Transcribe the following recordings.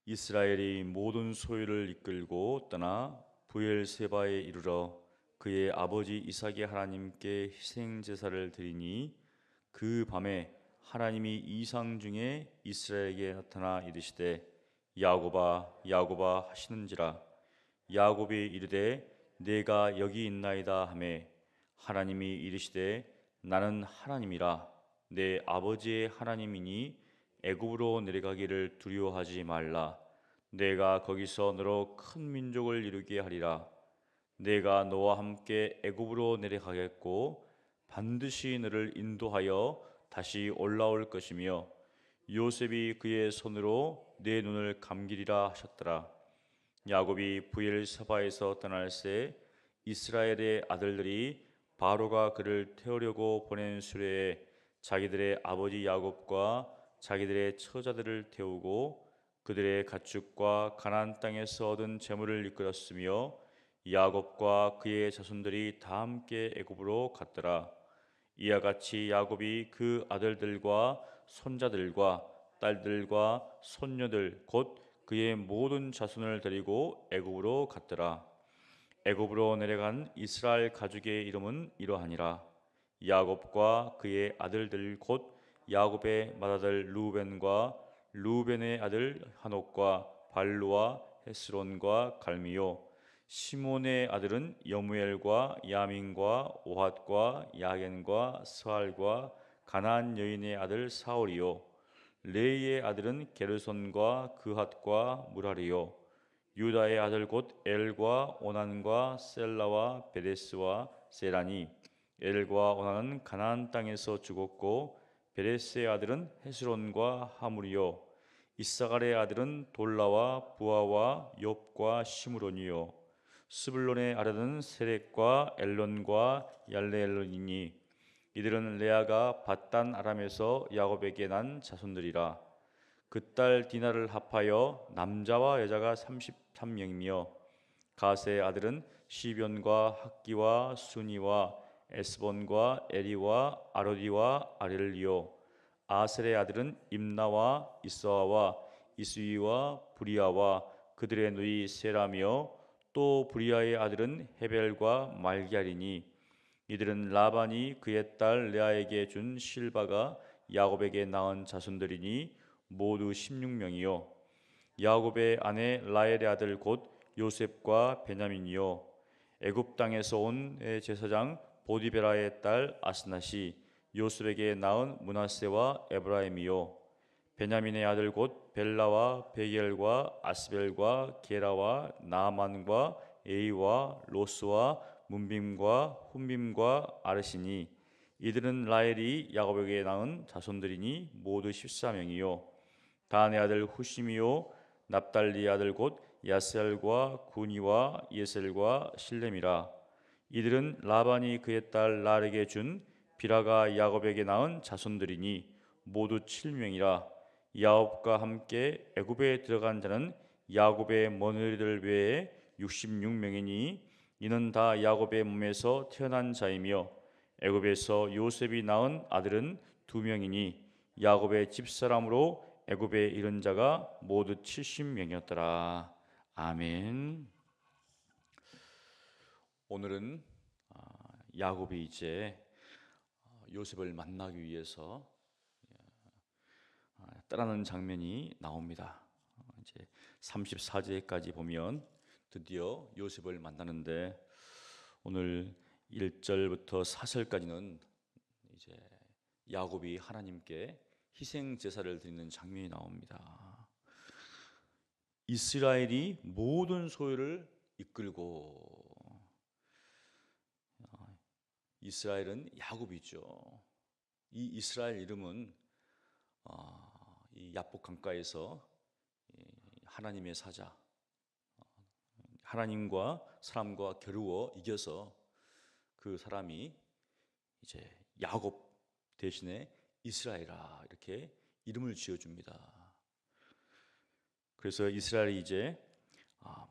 이스라엘이 모든 소유를 이끌고 떠나 부엘세바에 이르러 그의 아버지 이삭의 하나님께 희생 제사를 드리니 그 밤에 하나님이 이상 중에 이스라엘에게 나타나 이르시되 야곱아 야곱아 하시는지라. 야곱이 이르되 내가 여기 있나이다 하매 하나님이 이르시되 나는 하나님이라 내 아버지의 하나님이니 애굽으로 내려가기를 두려워하지 말라. 내가 거기서 너로 큰 민족을 이루게 하리라. 내가 너와 함께 애굽으로 내려가겠고 반드시 너를 인도하여 다시 올라올 것이며 요셉이 그의 손으로 내 눈을 감기리라 하셨더라. 야곱이 부엘사바에서 떠날새 이스라엘의 아들들이 바로가 그를 태우려고 보낸 수레에 자기들의 아버지 야곱과 자기들의 처자들을 태우고 그들의 가축과 가나안 땅에서 얻은 재물을 이끌었으며 야곱과 그의 자손들이 다 함께 애굽으로 갔더라. 이와 같이 야곱이 그 아들들과 손자들과 딸들과 손녀들 곧 그의 모든 자손을 데리고 애굽으로 갔더라. 애굽으로 내려간 이스라엘 가족의 이름은 이러하니라. 야곱과 그의 아들들 곧 야곱의 맏아들 루벤과 루벤의 아들 한옥과 발루와 헤스론과 갈미요. 시몬의 아들은 여무엘과 야민과 오핫과 야겐과 스알과 가나안 여인의 아들 사울이요. 레이의 아들은 게르손과 그핫과 무라리요. 유다의 아들 곧 엘과 오난과 셀라와 베레스와 세라니. 엘과 오난은 가나안 땅에서 죽었고 베레스의 아들은 헤스론과 하물이요. 이사갈의 아들은 돌라와 부아와 욥과 시므론이요. 스불론의 아들은 세렉과 엘론과 얄레엘론이니 이들은 레아가 밧단 아람에서 야곱에게 난 자손들이라. 그 딸 디나를 합하여 남자와 여자가 33명이며 가세의 아들은 시변과 학기와 순이와 에스본과 에리와 아로디와 아렐리요. 아셀의 아들은 임나와 이스와와 이스위와 브리아와 그들의 누이 세라며 또 브리아의 아들은 헤벨과 말기알이니 이들은 라반이 그의 딸 레아에게 준 실바가 야곱에게 낳은 자손들이니 모두 16명이요. 야곱의 아내 라헬의 아들 곧 요셉과 베냐민이요. 애굽 땅에서 온 제사장 보디베라의 딸 아스낫이 요셉에게 낳은 므낫세와 에브라임이요. 베냐민의 아들 곧 벨라와 베겔과 아스벨과 게라와 나만과 에이와 로스와 문빔과 훈빔과 아르시니 이들은 라헬이 야곱에게 낳은 자손들이니 모두 14명이요. 다한의 아들 후심이요. 납달리의 아들 곧 야셀과 구니와 예셀과 실렘이라. 이들은 라반이 그의 딸 라르게 준 비라가 야곱에게 낳은 자손들이니 모두 7명이라. 야곱과 함께 애굽에 들어간 자는 야곱의 며느리들 외에 66명이니 이는 다 야곱의 몸에서 태어난 자이며 애굽에서 요셉이 낳은 아들은 2명이니 야곱의 집사람으로 애굽에 이른 자가 모두 70명이었더라. 아멘. 오늘은 야곱이 이제 요셉을 만나기 위해서 떠나는 장면이 나옵니다. 이제 34절까지 보면 드디어 요셉을 만나는데 오늘 1절부터 4절까지는 이제 야곱이 하나님께 희생 제사를 드리는 장면이 나옵니다. 이스라엘이 모든 소유를 이끌고 이스라엘은 야곱이죠. 이 이스라엘 이름은 이 야복 강가에서 하나님의 사자, 하나님과 사람과 겨루어 이겨서 그 사람이 이제 야곱 대신에 이스라엘아 이렇게 이름을 지어줍니다. 그래서 이스라엘이 이제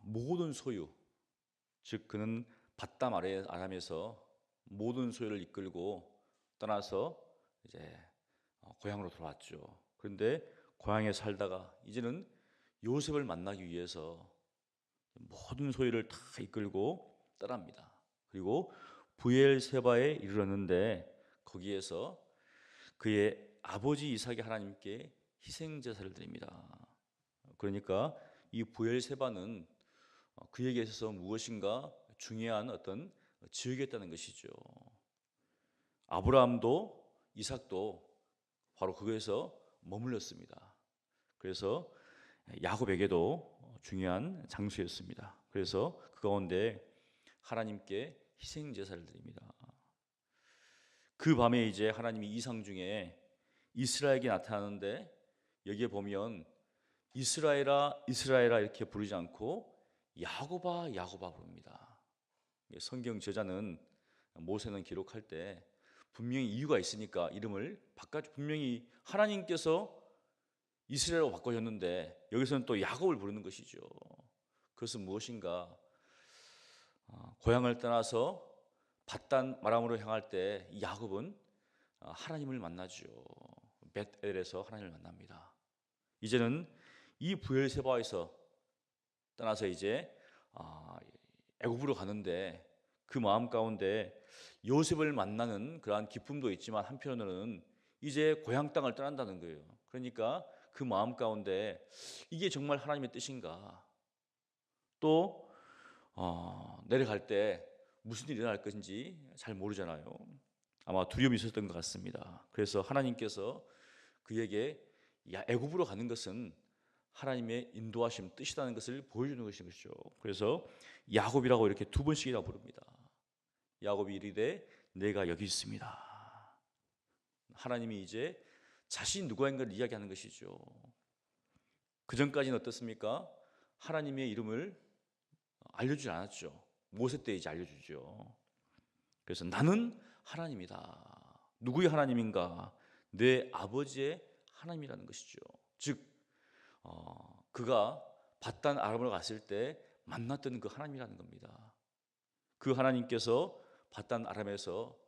모든 소유, 즉 그는 밧담 아람에서 모든 소유를 이끌고 떠나서 이제 고향으로 돌아왔죠. 그런데 고향에 살다가 이제는 요셉을 만나기 위해서 모든 소유를 다 이끌고 떠납니다. 그리고 부엘세바에 이르렀는데 거기에서 그의 아버지 이삭이 하나님께 희생 제사를 드립니다. 그러니까 이 부엘세바는 그에게 있어서 무엇인가 중요한 어떤 지역이었다는 것이죠. 아브라함도 이삭도 바로 그거에서 머물렀습니다. 그래서 야곱에게도 중요한 장소였습니다. 그래서 그 가운데 하나님께 희생 제사를 드립니다. 그 밤에 이제 하나님이 이상 중에 이스라엘에게 나타나는데 여기에 보면 이스라엘아 이스라엘아 이렇게 부르지 않고 야곱아 야곱아 부릅니다. 성경 저자는 모세는 기록할 때 분명히 이유가 있으니까 이름을 바꿔, 분명히 하나님께서 이스라엘로 바꿔줬는데 여기서는 또 야곱을 부르는 것이죠. 그것은 무엇인가? 고향을 떠나서 밧단 아람으로 향할 때 야곱은 하나님을 만나죠. 벳엘에서 하나님을 만납니다. 이제는 이 부엘세바에서 떠나서 이제 애굽으로 가는데 그 마음 가운데 요셉을 만나는 그러한 기쁨도 있지만 한편으로는 이제 고향 땅을 떠난다는 거예요. 그러니까 그 마음 가운데 이게 정말 하나님의 뜻인가? 또 내려갈 때 무슨 일이 일어날 것인지 잘 모르잖아요. 아마 두려움이 있었던 것 같습니다. 그래서 하나님께서 그에게 애굽으로 가는 것은 하나님의 인도하심 뜻이라는 것을 보여주는 것이죠. 그래서 야곱이라고 이렇게 두 번씩이나 부릅니다. 야곱이 이르되 내가 여기 있습니다. 하나님이 이제 자신이 누구인가를 이야기하는 것이죠. 그 전까지는 어떻습니까? 하나님의 이름을 알려주지 않았죠. 모세 때 이제 알려주죠. 그래서 나는 하나님이다. 누구의 하나님인가? 내 아버지의 하나님이라는 것이죠. 즉 그가 밧단 아람으로 갔을 때 만났던 그 하나님이라는 겁니다. 그 하나님께서 밧단 아람에서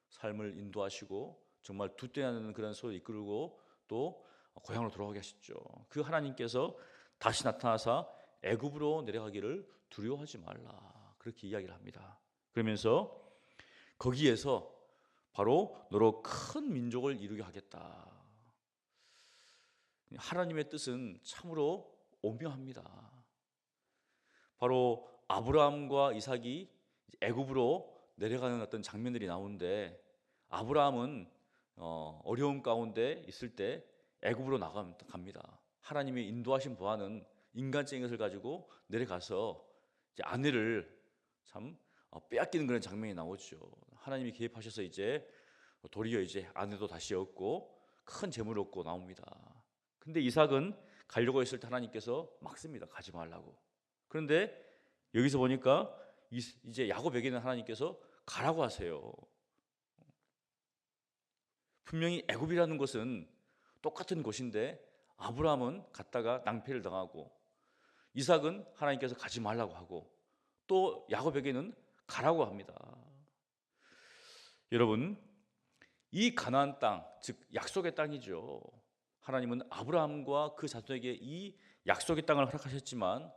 삶을 인도하시고 정말 두때나는 그런 소를 이끌고 또 고향으로 돌아가게 하셨죠. 그 하나님께서 다시 나타나사 애굽으로 내려가기를 두려워하지 말라 그렇게 이야기를 합니다. 그러면서 거기에서 바로 너로 큰 민족을 이루게 하겠다. 하나님의 뜻은 참으로 오묘합니다. 바로 아브라함과 이삭이 애굽으로 내려가는 어떤 장면들이 나오는데 아브라함은 어려움 가운데 있을 때 애굽으로 나갑니다. 하나님의 인도하신 보아는 인간적인 것을 가지고 내려가서 이제 아내를 참 빼앗기는 그런 장면이 나오죠. 하나님이 개입하셔서 이제 도리어 이제 아내도 다시 얻고 큰 재물을 얻고 나옵니다. 근데 이삭은 가려고 했을 때 하나님께서 막습니다. 가지 말라고. 그런데 여기서 보니까 이제 야곱에게는 하나님께서 가라고 하세요. 분명히 애굽이라는 곳은 똑같은 곳인데 아브라함은 갔다가 낭패를 당하고 이삭은 하나님께서 가지 말라고 하고 또 야곱에게는 가라고 합니다. 여러분, 이 가나안 땅, 즉 약속의 땅이죠. 하나님은 아브라함과 그 자손에게 이 약속의 땅을 허락하셨지만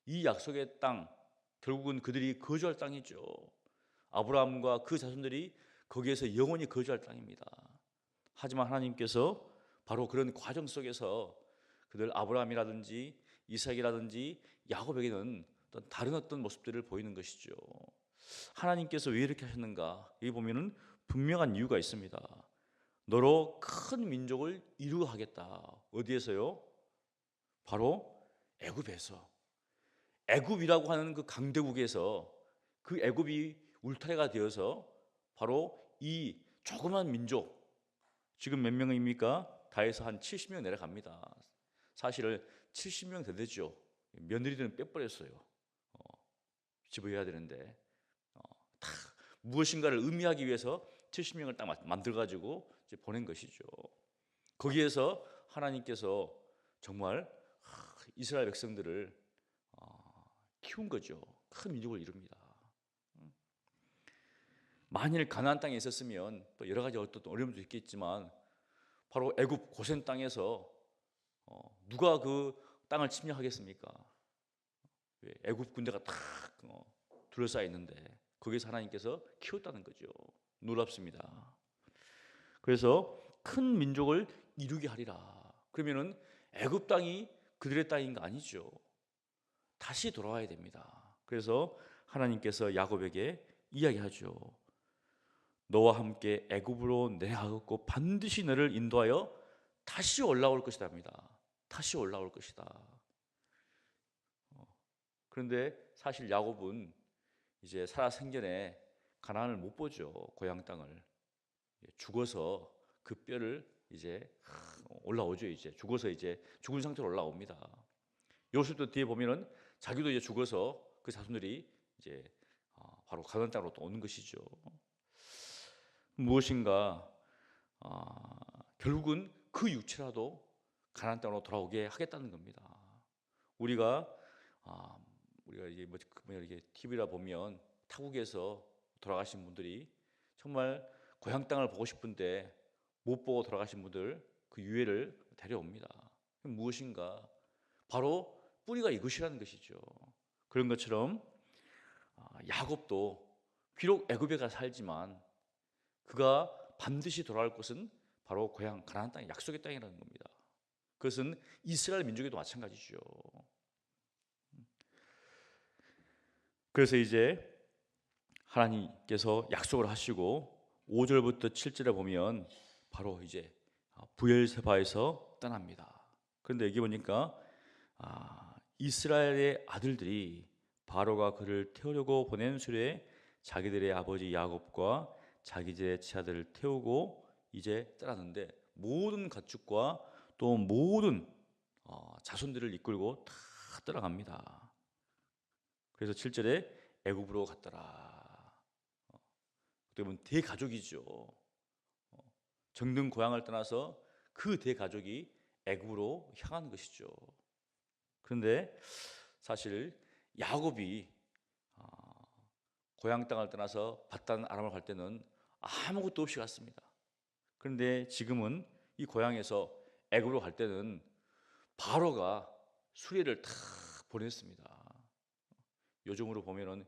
이 약속의 땅 결국은 그들이 거주할 땅이죠. 아브라함과 그 자손들이 거기에서 영원히 거주할 땅입니다. 하지만 하나님께서 바로 그런 과정 속에서 그들 아브라함이라든지 이삭이라든지 야곱에게는 다른 어떤 모습들을 보이는 것이죠. 하나님께서 왜 이렇게 하셨는가? 여기 보면은 분명한 이유가 있습니다. 너로 큰 민족을 이루어 하겠다. 어디에서요? 바로 애굽에서. 애굽이라고 하는 그 강대국에서 그 애굽이 울타리가 되어서 바로 이 조그만 민족, 지금 몇 명입니까? 다 해서 한 70명 내려갑니다. 사실은 70명 되죠. 며느리들은 빼버렸어요. 집어야 되는데 다 무엇인가를 의미하기 위해서 70명을 딱 만들어가지고 이제 보낸 것이죠. 거기에서 하나님께서 정말 이스라엘 백성들을 키운 거죠. 큰 민족을 이룹니다. 만일 가나안 땅에 있었으면 또 여러 가지 어떤 어려움도 있겠지만 바로 애굽 고센 땅에서 누가 그 땅을 침략하겠습니까? 애굽 군대가 탁 둘러싸여 있는데 거기서 하나님께서 키웠다는 거죠. 놀랍습니다. 그래서 큰 민족을 이루게 하리라. 그러면은 애굽 땅이 그들의 땅인 거 아니죠. 다시 돌아와야 됩니다. 그래서 하나님께서 야곱에게 이야기하죠. 너와 함께 애굽으로 내려가고 반드시 너를 인도하여 다시 올라올 것이다 합니다. 다시 올라올 것이다. 그런데 사실 야곱은 이제 살아생전에 가나안을 못 보죠. 고향 땅을. 죽어서 그 뼈를 이제 올라오죠. 이제 죽어서 이제 죽은 상태로 올라옵니다. 요셉도 뒤에 보면은 자기도 이제 죽어서 그 자손들이 이제 바로 가나안 땅으로 또 오는 것이죠. 무엇인가 결국은 그 육체라도 가나안 땅으로 돌아오게 하겠다는 겁니다. 우리가 이제 이게 TV라 보면 타국에서 돌아가신 분들이 정말 고향 땅을 보고 싶은데 못 보고 돌아가신 분들 그 유해를 데려옵니다. 무엇인가 바로 뿌리가 이것이라는 것이죠. 그런 것처럼 야곱도 비록 애굽에 가 살지만 그가 반드시 돌아올 곳은 바로 고향 가나안 땅, 약속의 땅이라는 겁니다. 그것은 이스라엘 민족에도 마찬가지죠. 그래서 이제 하나님께서 약속을 하시고 5절부터 7절에 보면 바로 이제 부엘세바에서 떠납니다. 그런데 여기 보니까 이스라엘의 아들들이 바로가 그를 태우려고 보낸 수레에 자기들의 아버지 야곱과 자기들의 치아들을 태우고 이제 떠났는데 모든 가축과 또 모든 자손들을 이끌고 다 떠나갑니다. 그래서 7절에 애굽으로 갔더라. 어떻게 보면 대가족이죠. 정든 고향을 떠나서 그 대가족이 애굽으로 향하는 것이죠. 그런데 사실 야곱이 고향 땅을 떠나서 밧단 아람을 갈 때는 아무것도 없이 갔습니다. 그런데 지금은 이 고향에서 애굽으로 갈 때는 바로가 수레를 탁 보냈습니다. 요즘으로 보면은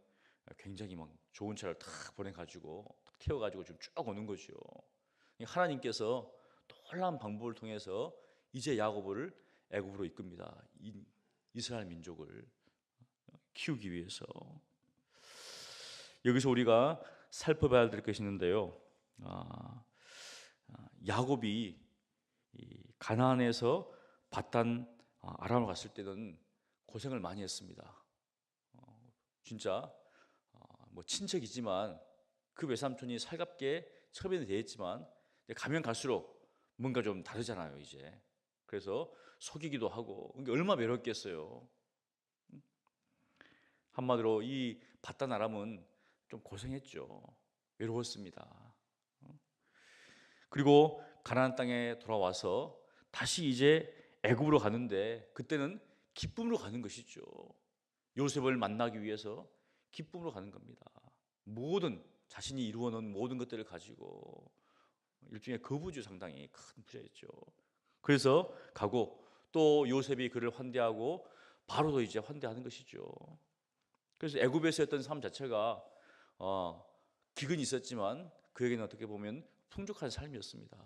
굉장히 막 좋은 차를 탁 보내가지고 태워가지고 좀 쭉 오는 거죠. 하나님께서 놀라운 방법을 통해서 이제 야곱을 애굽으로 이끕니다. 이스라엘 민족을 키우기 위해서. 여기서 우리가 살펴봐야 될 것이 있는데요. 야곱이 가나안에서 밧단 아람을 갔을 때는 고생을 많이 했습니다. 진짜 뭐 친척이지만 그 외삼촌이 살갑게 처변이 되었지만 가면 갈수록 뭔가 좀 다르잖아요. 이제 그래서 속이기도 하고 얼마나 외롭겠어요. 한마디로 이 밧단 아람은 좀 고생했죠. 외로웠습니다. 그리고 가나안 땅에 돌아와서 다시 이제 애굽으로 가는데 그때는 기쁨으로 가는 것이죠. 요셉을 만나기 위해서 기쁨으로 가는 겁니다. 모든 자신이 이루어놓은 모든 것들을 가지고 일종의 거부죠. 상당히 큰 부자였죠. 그래서 가고 또 요셉이 그를 환대하고 바로도 이제 환대하는 것이죠. 그래서 애굽에서 했던 삶 자체가 기근이 있었지만 그에게는 어떻게 보면 풍족한 삶이었습니다.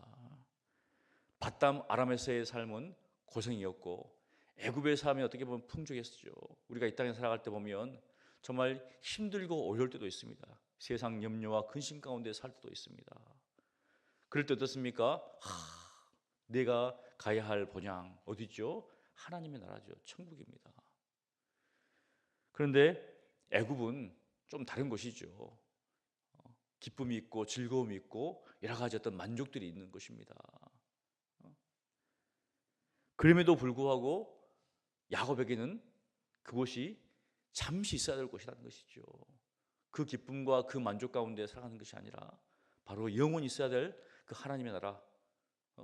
밧담 아람에서의 삶은 고생이었고 애굽의 삶이 어떻게 보면 풍족했죠. 우리가 이 땅에 살아갈 때 보면 정말 힘들고 어려울 때도 있습니다. 세상 염려와 근심 가운데 살 때도 있습니다. 그럴 때 어떻습니까? 내가 가야 할 본향 어디죠? 하나님의 나라죠. 천국입니다. 그런데 애굽은 좀 다른 것이죠. 기쁨이 있고 즐거움이 있고 여러 가지 어떤 만족들이 있는 것입니다. 그럼에도 불구하고 야곱에게는 그것이 잠시 있어야 될 것이라는 것이죠. 그 기쁨과 그 만족 가운데 살아가는 것이 아니라 바로 영원히 있어야 될 그 하나님의 나라,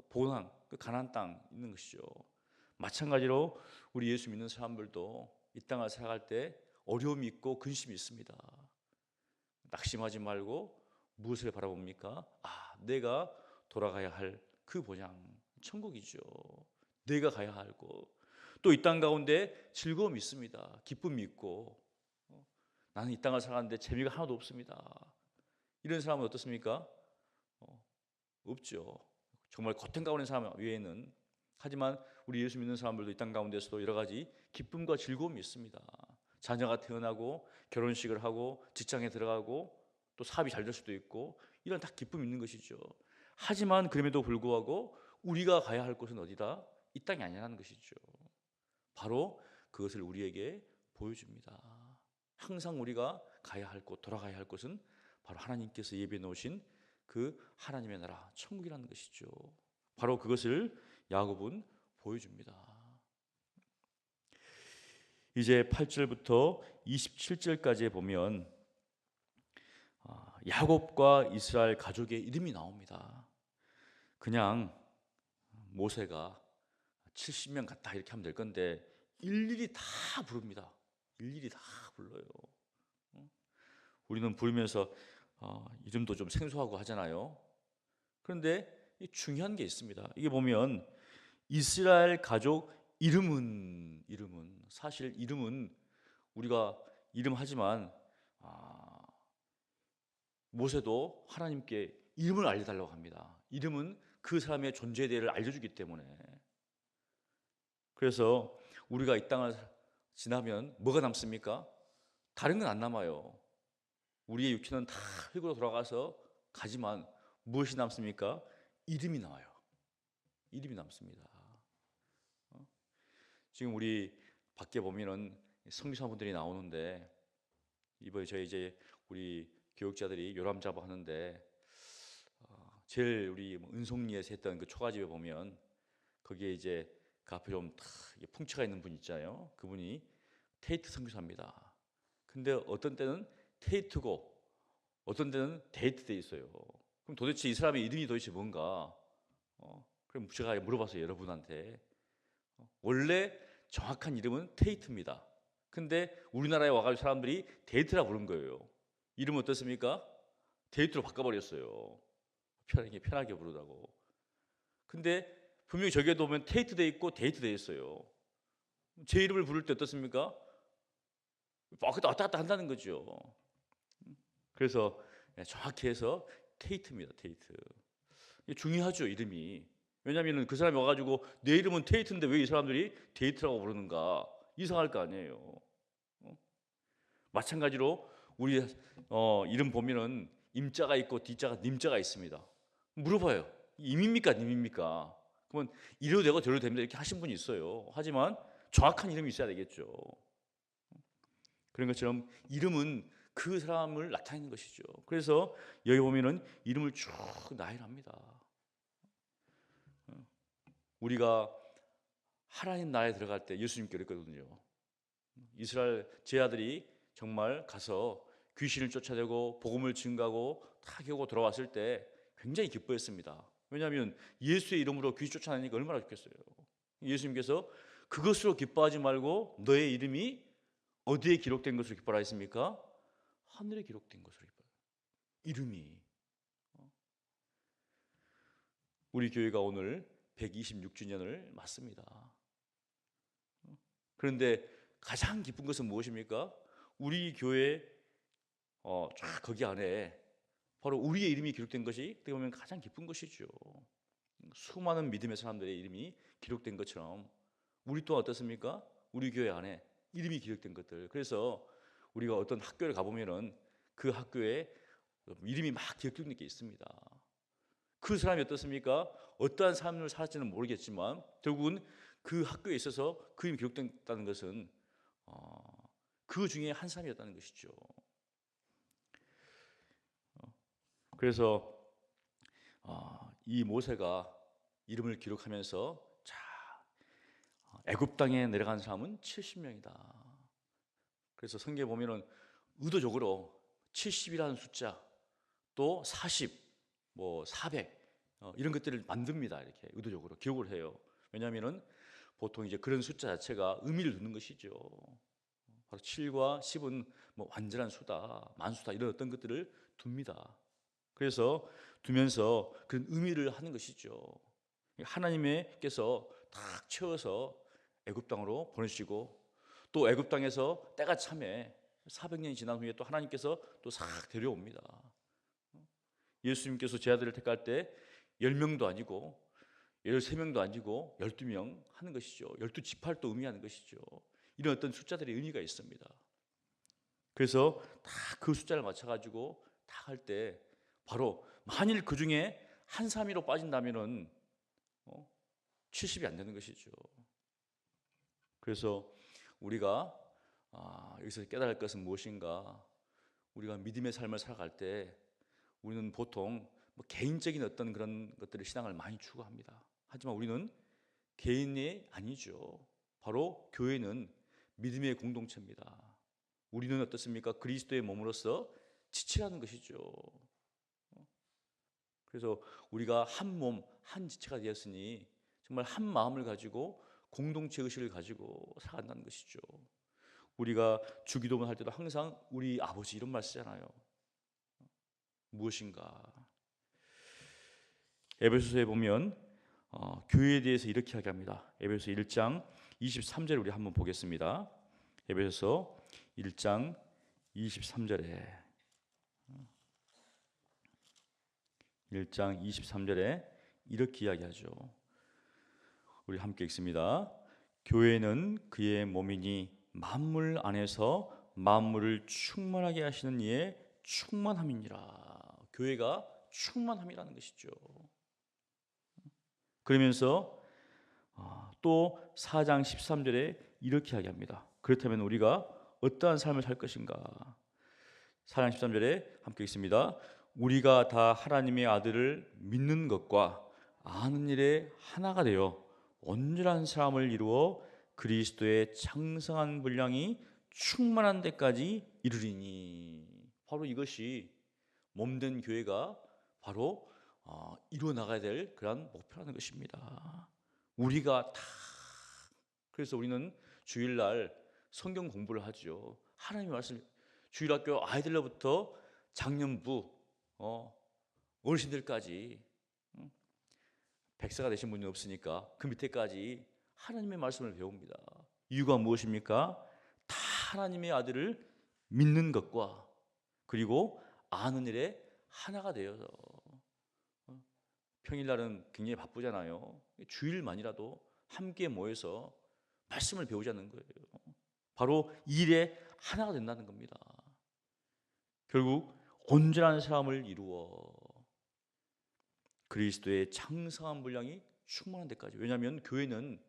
본향, 그 가나안 땅 있는 것이죠. 마찬가지로 우리 예수 믿는 사람들도 이 땅을 살아갈 때 어려움이 있고 근심이 있습니다. 낙심하지 말고 무엇을 바라봅니까? 내가 돌아가야 할 그 본향, 천국이죠. 내가 가야 할 곳. 또 이 땅 가운데 즐거움이 있습니다. 기쁨이 있고 나는 이 땅을 살았는데 재미가 하나도 없습니다. 이런 사람은 어떻습니까? 없죠. 정말 고통 가운데 사람 외에는. 하지만 우리 예수 믿는 사람들도 이 땅 가운데서도 여러 가지 기쁨과 즐거움이 있습니다. 자녀가 태어나고 결혼식을 하고 직장에 들어가고 또 사업이 잘 될 수도 있고 이런 다 기쁨이 있는 것이죠. 하지만 그럼에도 불구하고 우리가 가야 할 곳은 어디다? 이 땅이 아니라는 것이죠. 바로 그것을 우리에게 보여줍니다. 항상 우리가 가야 할 곳, 돌아가야 할 곳은 바로 하나님께서 예비해 놓으신 그 하나님의 나라, 천국이라는 것이죠. 바로 그것을 야곱은 보여줍니다. 이제 8절부터 27절까지에 보면 야곱과 이스라엘 가족의 이름이 나옵니다. 그냥 모세가 70명 갔다 이렇게 하면 될 건데 일일이 다 부릅니다. 일일이 다 불러요. 우리는 부르면서 이름도 좀 생소하고 하잖아요. 그런데 중요한 게 있습니다. 이게 보면 이스라엘 가족 이름은 사실 이름은 우리가 이름하지만 모세도 하나님께 이름을 알려달라고 합니다. 이름은 그 사람의 존재에 대해를 알려주기 때문에. 그래서 우리가 이 땅을 지나면 뭐가 남습니까? 다른 건 안 남아요. 우리의 육체는 다 흙으로 돌아가서 가지만 무엇이 남습니까? 이름이 나와요. 이름이 남습니다. 지금 우리 밖에 보면은 성교사분들이 나오는데 이번에 저희 이제 우리 교육자들이 요람 잡아 하는데 제일 우리 은송리에서 했던 그 초가집에 보면 거기에 이제 그 앞에 좀 풍채가 있는 분 있잖아요. 그분이 테이트 선교사입니다. 근데 어떤 때는 테이트고 어떤 때는 데이트 돼 있어요. 그럼 도대체 이 사람의 이름이 도대체 뭔가? 그럼 제가 물어봤어요, 여러분한테. 원래 정확한 이름은 테이트입니다. 근데 우리나라에 와가지고 사람들이 데이트라 부른 거예요. 이름 어떻습니까? 데이트로 바꿔버렸어요. 편하게 부르다고. 근데 분명히 저기에도 보면 테이트 돼 있고 데이트 돼 있어요. 제 이름을 부를 때 어떻습니까? 왔다 갔다 한다는 거죠. 그래서 정확히 해서 테이트입니다. 테이트. 중요하죠, 이름이. 왜냐하면 그 사람이 와가지고 내 이름은 테이트인데 왜 이 사람들이 데이트라고 부르는가 이상할 거 아니에요. 마찬가지로 우리 이름 보면은 임자가 있고 뒤자가 님자가 있습니다. 물어봐요. 임입니까 님입니까? 그러면 이래도 되고 저래도 됩니다 이렇게 하신 분이 있어요. 하지만 정확한 이름이 있어야 되겠죠. 그런 것처럼 이름은 그 사람을 나타내는 것이죠. 그래서 여기 보면은 이름을 쭉 나열합니다. 우리가 하나님 나라에 들어갈 때 예수님께 그랬거든요. 이스라엘 제자들이 정말 가서 귀신을 쫓아내고 복음을 증거하고 다 겨우 돌아왔을 때 굉장히 기뻐했습니다. 왜냐하면 예수의 이름으로 귀신 쫓아내니까 얼마나 좋겠어요. 예수님께서 그것으로 기뻐하지 말고 너의 이름이 어디에 기록된 것으로 기뻐라 했습니까? 하늘에 기록된 것으로 기뻐라. 이름이. 우리 교회가 오늘 126주년을 맞습니다. 그런데 가장 기쁜 것은 무엇입니까? 우리 교회 쫙 거기 안에 바로 우리의 이름이 기록된 것이 어떻게 보면 가장 기쁜 것이죠. 수많은 믿음의 사람들의 이름이 기록된 것처럼 우리 또한 어떻습니까? 우리 교회 안에 이름이 기록된 것들. 그래서 우리가 어떤 학교를 가보면은 그 학교에 이름이 막 기록된 게 있습니다. 그 사람이 어떻습니까? 어떠한 삶을 살았지는 모르겠지만 결국은 그 학교에 있어서 그 이름이 기록됐다는 것은 그 중에 한 사람이었다는 것이죠. 그래서 이 모세가 이름을 기록하면서 애굽 땅에 내려간 사람은 70명이다. 그래서 성경에 보면은 의도적으로 70이라는 숫자 또 40, 400 이런 것들을 만듭니다. 이렇게 의도적으로 기록을 해요. 왜냐하면은 보통 이제 그런 숫자 자체가 의미를 두는 것이죠. 바로 7과 10은 완전한 수다, 만수다 이런 어떤 것들을 둡니다. 그래서 두면서 그런 의미를 하는 것이죠. 하나님께서 딱 채워서 애굽 땅으로 보내시고, 또 애굽 땅에서 때가 참에 400년이 지난 후에 또 하나님께서 또 싹 데려옵니다. 예수님께서 제 아들을 택할 때 10명도 아니고 13명도 아니고 12명 하는 것이죠. 12지파를 또 의미하는 것이죠. 이런 어떤 숫자들의 의미가 있습니다. 그래서 다 그 숫자를 맞춰가지고 다 할 때 바로 만일 그 중에 한 사람이로 빠진다면은 70이 안 되는 것이죠. 그래서 우리가 여기서 깨달을 것은 무엇인가? 우리가 믿음의 삶을 살아갈 때 우리는 보통 개인적인 어떤 그런 것들을 신앙을 많이 추구합니다. 하지만 우리는 개인이 아니죠. 바로 교회는 믿음의 공동체입니다. 우리는 어떻습니까? 그리스도의 몸으로서 지체라는 것이죠. 그래서 우리가 한 몸, 한 지체가 되었으니 정말 한 마음을 가지고 공동체 의식을 가지고 살아간다는 것이죠. 우리가 주기도문 할 때도 항상 우리 아버지 이런 말 쓰잖아요. 무엇인가? 에베소서에 보면 교회에 대해서 이렇게 이야기합니다. 에베소서 1장 23절 우리 한번 보겠습니다. 에베소서 1장 23절에 1장 23절에 이렇게 이야기하죠. 우리 함께 읽습니다. 교회는 그의 몸이니 만물 안에서 만물을 충만하게 하시는 이의 충만함이니라. 교회가 충만함이라는 것이죠. 그러면서 또 4장 13절에 이렇게 이야기합니다. 그렇다면 우리가 어떠한 삶을 살 것인가? 4장 13절에 함께 읽습니다. 우리가 다 하나님의 아들을 믿는 것과 아는 일에 하나가 되어 온전한 사람을 이루어 그리스도의 장성한 분량이 충만한 데까지 이르리니. 바로 이것이 몸된 교회가 바로 이루어 나가야 될 그런 목표라는 것입니다. 우리가 다, 그래서 우리는 주일날 성경 공부를 하죠. 하나님의 말씀, 주일학교 아이들로부터 장년부 어르신들까지 100세가 되신 분이 없으니까 그 밑에까지 하나님의 말씀을 배웁니다. 이유가 무엇입니까? 다 하나님의 아들을 믿는 것과 그리고 아는 일에 하나가 되어서, 평일날은 굉장히 바쁘잖아요. 주일만이라도 함께 모여서 말씀을 배우자는 거예요. 바로 이 일에 하나가 된다는 겁니다. 결국 온전한 사람을 이루어 그리스도의 장성한 분량이 충만한 데까지. 왜냐하면 교회는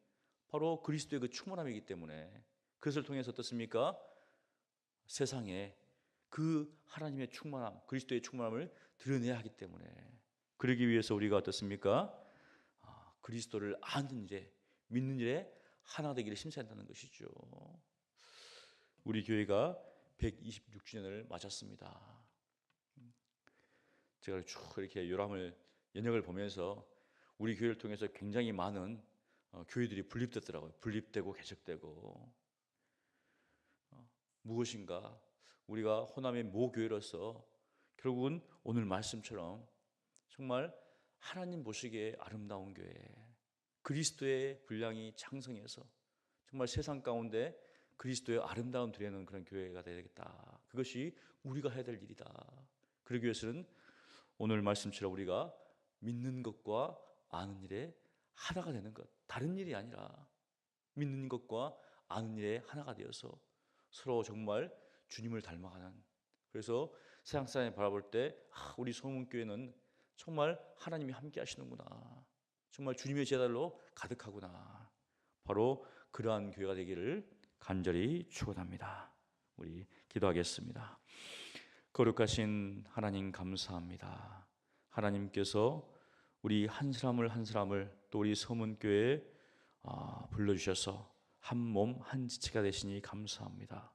바로 그리스도의 그 충만함이기 때문에 그것을 통해서 어떻습니까? 세상에 그 하나님의 충만함, 그리스도의 충만함을 드러내야 하기 때문에, 그러기 위해서 우리가 어떻습니까? 그리스도를 아는 일에, 믿는 일에 하나 되기를 심사한다는 것이죠. 우리 교회가 126주년을 맞았습니다. 제가 쭉 이렇게 연역을 보면서 우리 교회를 통해서 굉장히 많은 교회들이 분립됐더라고요. 분립되고 개척되고. 무엇인가? 우리가 호남의 모교회로서 결국은 오늘 말씀처럼 정말 하나님 보시기에 아름다운 교회, 그리스도의 분량이 장성해서 정말 세상 가운데 그리스도의 아름다운 드리는 그런 교회가 되겠다. 그것이 우리가 해야 될 일이다. 그러기 위해서는 오늘 말씀처럼 우리가 믿는 것과 아는 일에 하나가 되는 것, 다른 일이 아니라 믿는 것과 아는 일에 하나가 되어서 서로 정말 주님을 닮아가는, 그래서 세상 사람이 바라볼 때 우리 소문교회는 정말 하나님이 함께 하시는구나, 정말 주님의 제자들로 가득하구나, 바로 그러한 교회가 되기를 간절히 축원합니다. 우리 기도하겠습니다. 거룩하신 하나님 감사합니다. 하나님께서 우리 한 사람을 한 사람을 또 우리 서문교회에 불러주셔서 한 몸 한 지체가 되시니 감사합니다.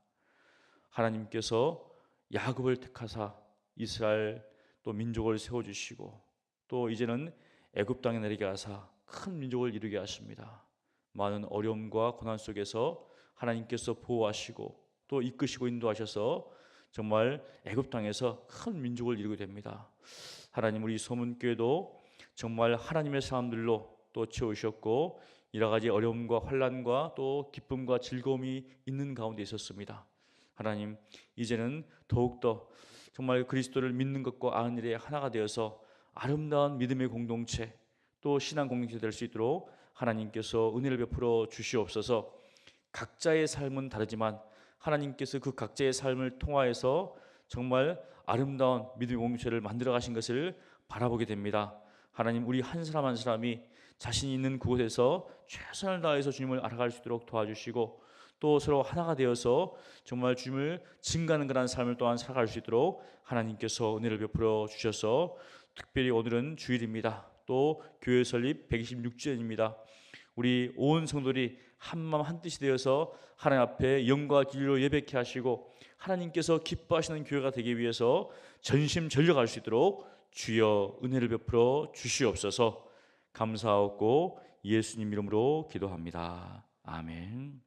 하나님께서 야곱을 택하사 이스라엘 또 민족을 세워주시고 또 이제는 애굽 땅에 내리게 하사 큰 민족을 이루게 하십니다. 많은 어려움과 고난 속에서 하나님께서 보호하시고 또 이끄시고 인도하셔서 정말 애굽 땅에서 큰 민족을 이루게 됩니다. 하나님, 우리 소문교회도 정말 하나님의 사람들로 또 채우셨고 여러 가지 어려움과 환난과 또 기쁨과 즐거움이 있는 가운데 있었습니다. 하나님, 이제는 더욱더 정말 그리스도를 믿는 것과 아는 일에 하나가 되어서 아름다운 믿음의 공동체, 또 신앙 공동체 될 수 있도록 하나님께서 은혜를 베풀어 주시옵소서. 각자의 삶은 다르지만 하나님께서 그 각자의 삶을 통하여서 정말 아름다운 믿음의 공동체를 만들어 가신 것을 바라보게 됩니다. 하나님, 우리 한 사람 한 사람이 자신이 있는 그곳에서 최선을 다해서 주님을 알아갈 수 있도록 도와주시고, 또 서로 하나가 되어서 정말 주님을 증거하는 그런 삶을 또한 살아갈 수 있도록 하나님께서 은혜를 베풀어 주셔서, 특별히 오늘은 주일입니다. 또 교회 설립 126주년입니다. 우리 온 성도들이 한마음 한뜻이 되어서 하나님 앞에 영과 진리로 예배케 하시고 하나님께서 기뻐하시는 교회가 되기 위해서 전심전력할 수 있도록 주여 은혜를 베풀어 주시옵소서. 감사하고 예수님 이름으로 기도합니다. 아멘.